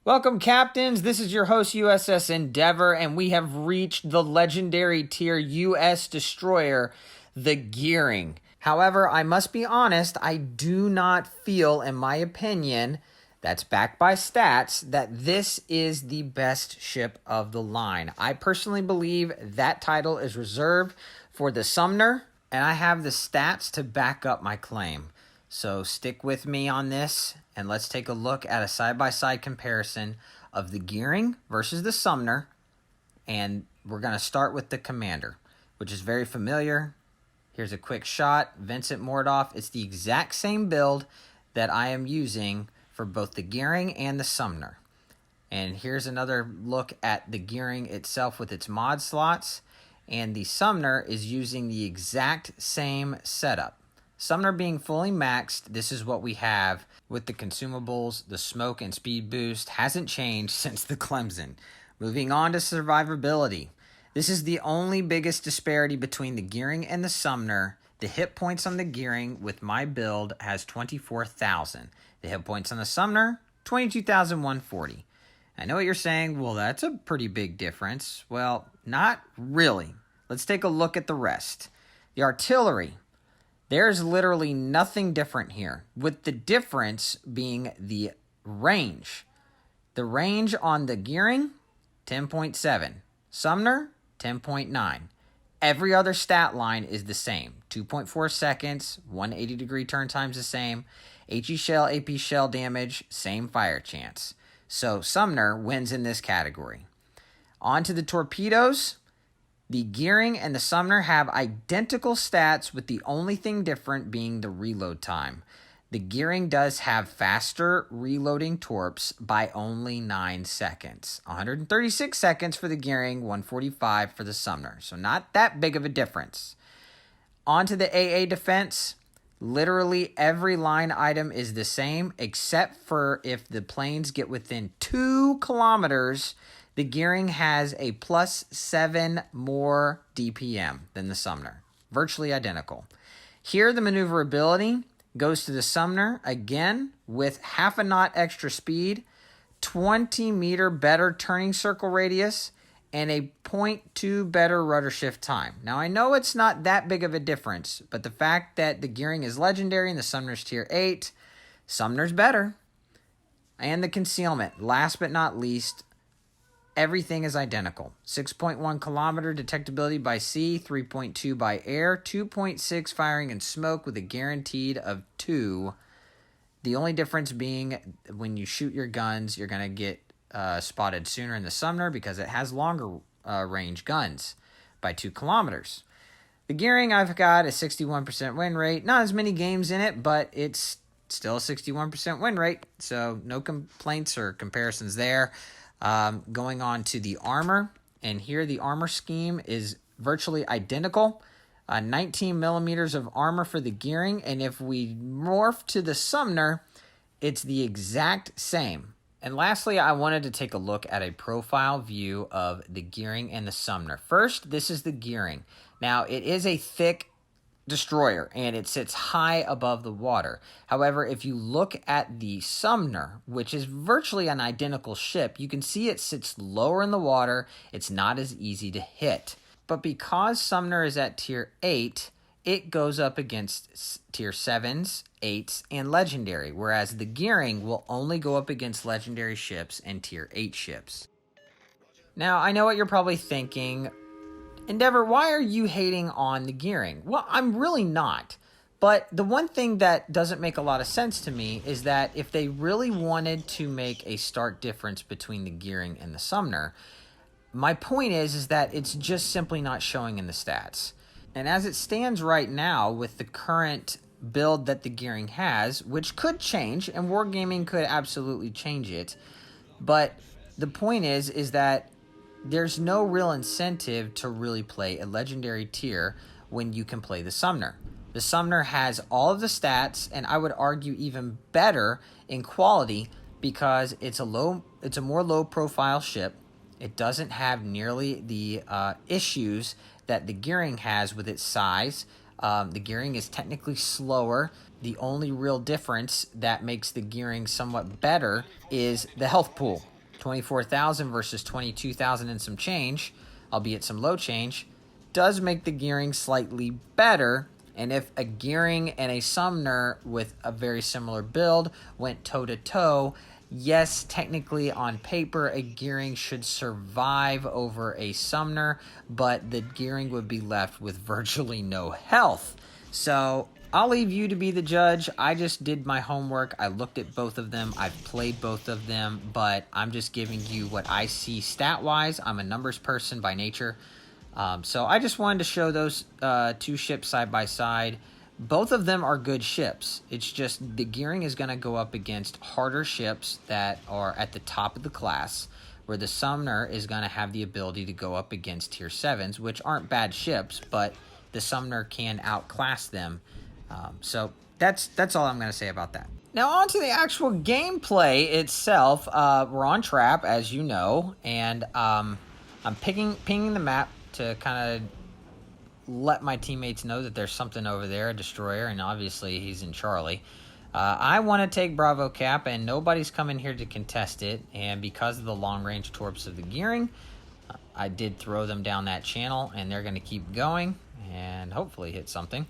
Welcome, Captains. This is your host, USS Endeavor, and we have reached the legendary tier U.S. Destroyer, the Gearing. However, I must be honest, I do not feel, in my opinion, that's backed by stats, that this is the best ship of the line. I personally believe that title is reserved for the Sumner, and I have the stats to back up my claim. So stick with me on this, and let's take a look at a side-by-side comparison of the Gearing versus the Sumner. And we're going to start with the Commander, which is very familiar. Here's a quick shot. Vincent Mordoff. It's the exact same build that I am using for both the Gearing and the Sumner. And here's another look at the Gearing itself with its mod slots. And the Sumner is using the exact same setup. Sumner being fully maxed, this is what we have with the consumables. The smoke and speed boost hasn't changed since the Clemson. Moving on to survivability. This is the only biggest disparity between the Gearing and the Sumner. The hit points on the Gearing with my build has 24,000. The hit points on the Sumner, 22,140. I know what you're saying. Well, that's a pretty big difference. Well, not really. Let's take a look at the rest. The artillery. There's literally nothing different here, with the difference being the range. The range on the Gearing, 10.7. Sumner, 10.9. Every other stat line is the same. 2.4 seconds, 180-degree turn time's the same. HE shell, AP shell damage, same fire chance. So Sumner wins in this category. On to the torpedoes. The Gearing and the Sumner have identical stats, with the only thing different being the reload time. The Gearing does have faster reloading torps by only 9 seconds. 136 seconds for the Gearing, 145 for the Sumner. So not that big of a difference. On to the AA defense. Literally every line item is the same, except for if the planes get within 2 kilometers. The Gearing has a +7 more DPM than the Sumner. Virtually identical. Here, the maneuverability goes to the Sumner, again, with half a knot extra speed, 20 meter better turning circle radius, and a 0.2 better rudder shift time. Now, I know it's not that big of a difference, but the fact that the Gearing is legendary and the Sumner's tier 8, Sumner's better. And the concealment, last but not least, everything is identical. 6.1 kilometer detectability by sea, 3.2 by air, 2.6 firing and smoke with a guaranteed of 2. The only difference being when you shoot your guns, you're going to get spotted sooner in the Sumner because it has longer range guns by 2 kilometers. The Gearing, I've got a 61% win rate. Not as many games in it, but it's still a 61% win rate. So no complaints or comparisons there. Going on to the armor, and here the armor scheme is virtually identical. 19 millimeters of armor for the Gearing, and if we morph to the Sumner, it's the exact same. And lastly, I wanted to take a look at a profile view of the Gearing and the Sumner. First, this is the Gearing. Now, it is a thick destroyer, and it sits high above the water. However, if you look at the Sumner, which is virtually an identical ship, you can see it sits lower in the water. It's not as easy to hit. But because Sumner is at tier 8, it goes up against tier 7s, 8s, and legendary, whereas the Gearing will only go up against legendary ships and tier 8 ships. Now, I know what you're probably thinking. Endeavor, why are you hating on the Gearing? Well, I'm really not. But the one thing that doesn't make a lot of sense to me is that if they really wanted to make a stark difference between the Gearing and the Sumner, my point is that it's just simply not showing in the stats. And as it stands right now with the current build that the Gearing has, which could change, and Wargaming could absolutely change it, but the point is that there's no real incentive to really play a legendary tier when you can play the Sumner. The Sumner has all of the stats, and I would argue even better in quality because it's a more low-profile ship. It doesn't have nearly the issues that the Gearing has with its size. The Gearing is technically slower. The only real difference that makes the Gearing somewhat better is the health pool. 24,000 versus 22,000 and some change, albeit some low change, does make the gearing slightly better. And if a gearing and a Sumner with a very similar build went toe-to-toe, yes, technically on paper, a gearing should survive over a Sumner, but the gearing would be left with virtually no health. So I'll leave you to be the judge. I just did my homework. I looked at both of them. I've played both of them, but I'm just giving you what I see stat-wise. I'm a numbers person by nature. So I just wanted to show those two ships side by side. Both of them are good ships. It's just the gearing is going to go up against harder ships that are at the top of the class, where the Sumner is going to have the ability to go up against tier 7s, which aren't bad ships, but the Sumner can outclass them. So that's all I'm going to say about that. Now on to the actual gameplay itself. We're on trap, as you know, and I'm pinging the map to kind of let my teammates know that there's something over there, a destroyer, and obviously he's in Charlie. I want to take Bravo Cap, and nobody's coming here to contest it, and because of the long-range torps of the gearing, I did throw them down that channel, and they're going to keep going and hopefully hit something.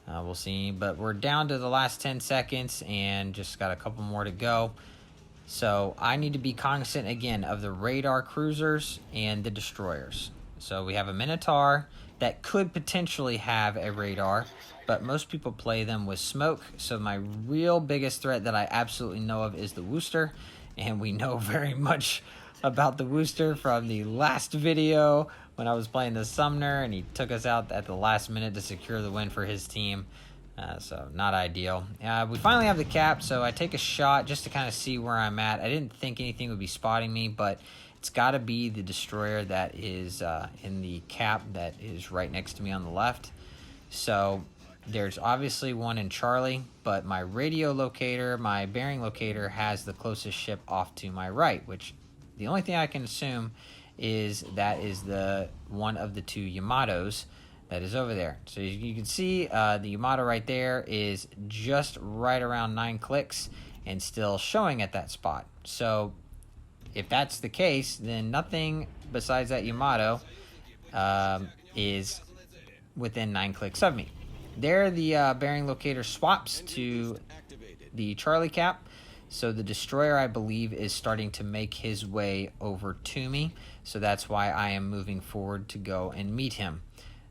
We'll see, but we're down to the last 10 seconds and just got a couple more to go. So I need to be cognizant, again, of the radar cruisers and the destroyers. So we have a Minotaur that could potentially have a radar, but most people play them with smoke. So my real biggest threat that I absolutely know of is the Worcester, and we know very much about the Worcester from the last video when I was playing the Sumner, and he took us out at the last minute to secure the win for his team. So not ideal. We finally have the cap, so I take a shot just to kind of see where I'm at. I didn't think anything would be spotting me, but it's got to be the destroyer that is in the cap that is right next to me on the left. So there's obviously one in Charlie, but my radio locator, my bearing locator, has the closest ship off to my right, which the only thing I can assume is that is the one of the two Yamatos that is over there. So you can see the Yamato right there is just right around 9 clicks and still showing at that spot. So if that's the case, then nothing besides that Yamato is within 9 clicks of me. There, the bearing locator swaps to the Charlie cap. So the destroyer, I believe, is starting to make his way over to me. So that's why I am moving forward to go and meet him.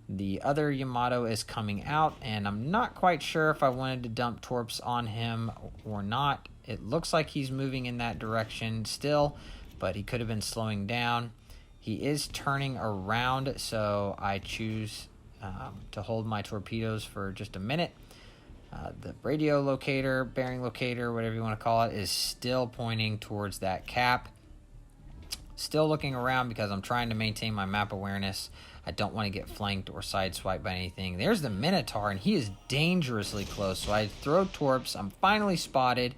The other Yamato is coming out, and I'm not quite sure if I wanted to dump torps on him or not. It looks like he's moving in that direction still, but he could have been slowing down. He is turning around, so I choose to hold my torpedoes for just a minute. The radio locator, bearing locator, whatever you want to call it, is still pointing towards that cap. Still looking around because I'm trying to maintain my map awareness. I don't want to get flanked or sideswiped by anything. There's the Minotaur, and he is dangerously close. So I throw torps. I'm finally spotted.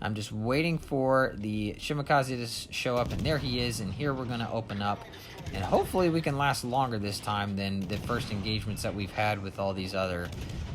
I'm just waiting for the Shimakaze to show up, and there he is. And here we're going to open up. And hopefully we can last longer this time than the first engagements that we've had with all these other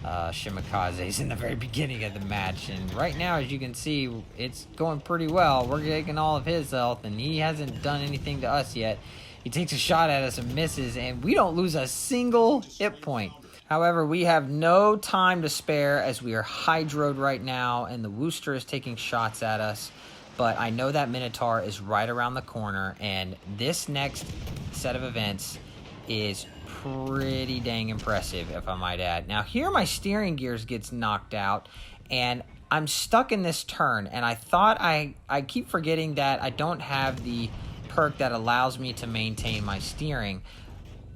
Shimakazes in the very beginning of the match. And right now, as you can see, it's going pretty well. We're taking all of his health, and he hasn't done anything to us yet. He takes a shot at us and misses, and we don't lose a single hit point. However, we have no time to spare as we are hydroed right now, and the Worcester is taking shots at us. But I know that Minotaur is right around the corner, and this next set of events is pretty dang impressive, if I might add. Now, here my steering gears gets knocked out, and I'm stuck in this turn, and I thought I keep forgetting that I don't have the perk that allows me to maintain my steering.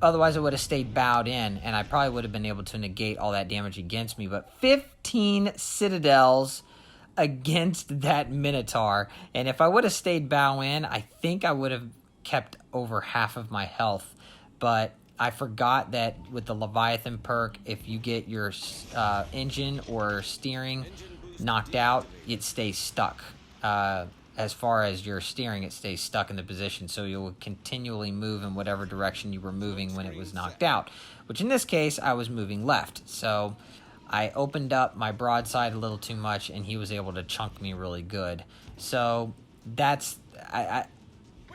Otherwise, I would have stayed bowed in, and I probably would have been able to negate all that damage against me. But 15 citadels against that Minotaur, and if I would have stayed bow in, I think I would have kept over half of my health. But I forgot that with the Leviathan perk, if you get your engine or steering knocked out, it stays stuck. As far as your steering, it stays stuck in the position, so you'll continually move in whatever direction you were moving when it was knocked out, which in this case, I was moving left. So I opened up my broadside a little too much, and he was able to chunk me really good. So that's...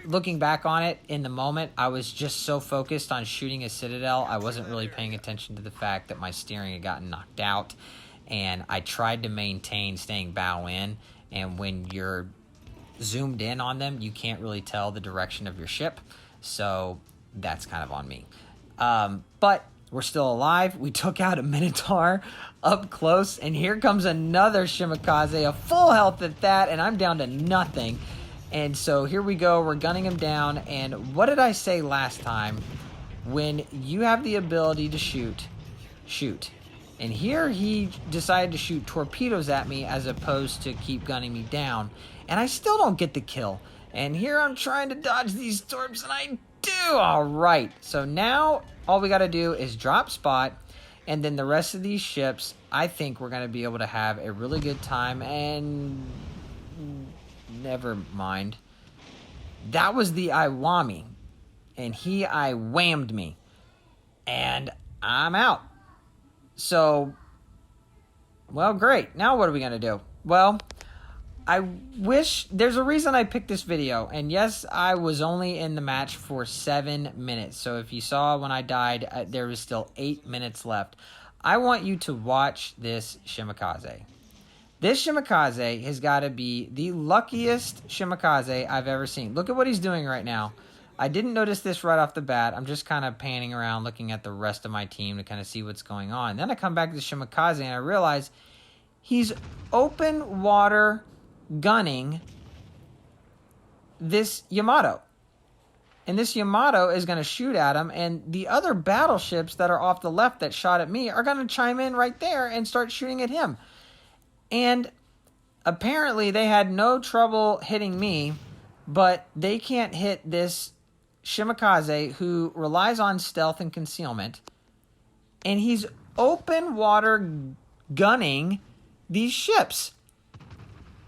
looking back on it, in the moment, I was just so focused on shooting a Citadel, I wasn't really paying attention to the fact that my steering had gotten knocked out, and I tried to maintain staying bow in, and when you're zoomed in on them, you can't really tell the direction of your ship, so that's kind of on me. But we're still alive. We took out a Minotaur up close, and here comes another Shimakaze, a full health at that, and I'm down to nothing. And so here we go. We're gunning him down, and what did I say last time? When you have the ability to shoot, shoot. And here he decided to shoot torpedoes at me as opposed to keep gunning me down, and I still don't get the kill. And here I'm trying to dodge these torps, and I do. All right, so now all we got to do is drop spot, and then the rest of these ships, I think we're going to be able to have a really good time. And never mind, that was the Iwami, and he I-whammed me, and I'm out. So, well, great. Now what are we going to do? Well, I wish, there's a reason I picked this video, and yes, I was only in the match for 7 minutes, so if you saw when I died, there was still 8 minutes left. I want you to watch this Shimakaze. This Shimakaze has got to be the luckiest Shimakaze I've ever seen. Look at what he's doing right now. I didn't notice this right off the bat. I'm just kind of panning around looking at the rest of my team to kind of see what's going on. Then I come back to the Shimakaze and I realize he's open water gunning this Yamato. And this Yamato is going to shoot at him, and the other battleships that are off the left that shot at me are going to chime in right there and start shooting at him. And apparently they had no trouble hitting me, but they can't hit this Shimakaze who relies on stealth and concealment. And he's open water gunning these ships.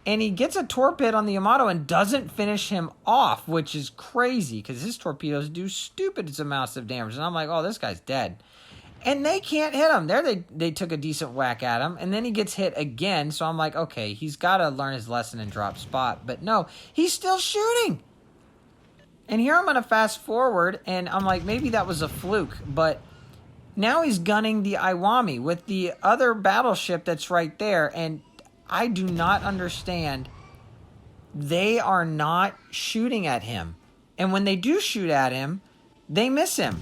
And he gets a torpedo on the Yamato and doesn't finish him off, which is crazy because his torpedoes do stupid amounts of damage. And I'm like, oh, this guy's dead. And they can't hit him. There they took a decent whack at him. And then he gets hit again. So I'm like, okay, he's got to learn his lesson and drop spot. But no, he's still shooting. And here I'm going to fast forward. And I'm like, maybe that was a fluke. But now he's gunning the Iwami with the other battleship that's right there. And I do not understand. They are not shooting at him. And when they do shoot at him, they miss him.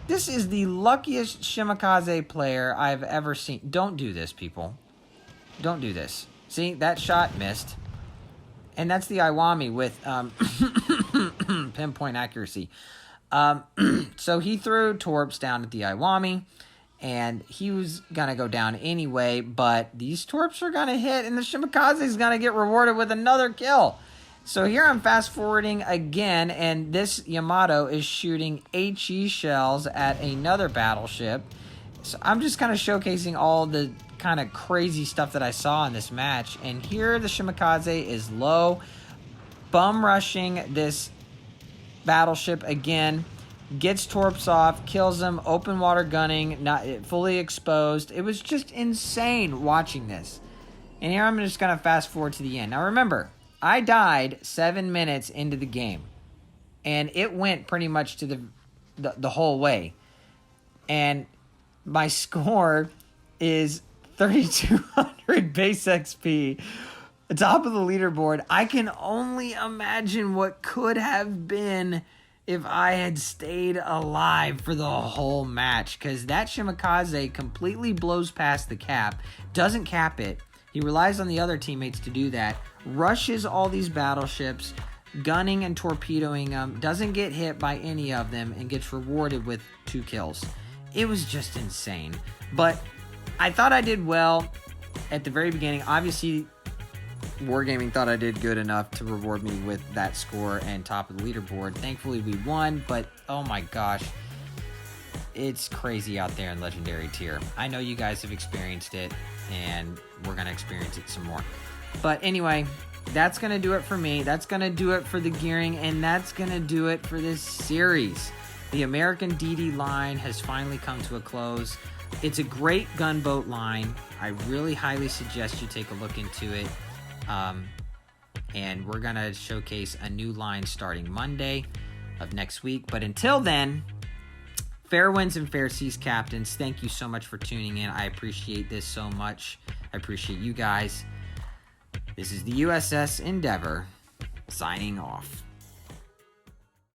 This is the luckiest Shimakaze player I've ever seen. Don't do this, people. Don't do this. See, that shot missed. And that's the Iwami with pinpoint accuracy. So he threw torps down at the Iwami. And he was going to go down anyway, but these torps are going to hit, and the Shimakaze is going to get rewarded with another kill. So here I'm fast forwarding again, and this Yamato is shooting HE shells at another battleship. So I'm just kind of showcasing all the kind of crazy stuff that I saw in this match. And here the Shimakaze is low, bum rushing this battleship again. Gets torps off, kills him, open water gunning, not fully exposed. It was just insane watching this. And here I'm just going to fast forward to the end. Now remember, I died 7 minutes into the game. And it went pretty much to the whole way. And my score is 3,200 base XP. Top of the leaderboard. I can only imagine what could have been if I had stayed alive for the whole match, because that Shimakaze completely blows past the cap, doesn't cap it. He relies on the other teammates to do that, rushes all these battleships, gunning and torpedoing them, doesn't get hit by any of them, and gets rewarded with 2 kills. It was just insane. But I thought I did well at the very beginning. Obviously, Wargaming thought I did good enough to reward me with that score and top of the leaderboard. Thankfully, we won, but oh my gosh, it's crazy out there in Legendary Tier. I know you guys have experienced it, and we're going to experience it some more. But anyway, that's going to do it for me. That's going to do it for the gearing, and that's going to do it for this series. The American DD line has finally come to a close. It's a great gunboat line. I really highly suggest you take a look into it. and we're going to showcase a new line starting Monday of next week. But until then, fair winds and fair seas, captains. Thank you so much for tuning in. I appreciate this so much. I appreciate you guys. This is the USS Endeavor signing off.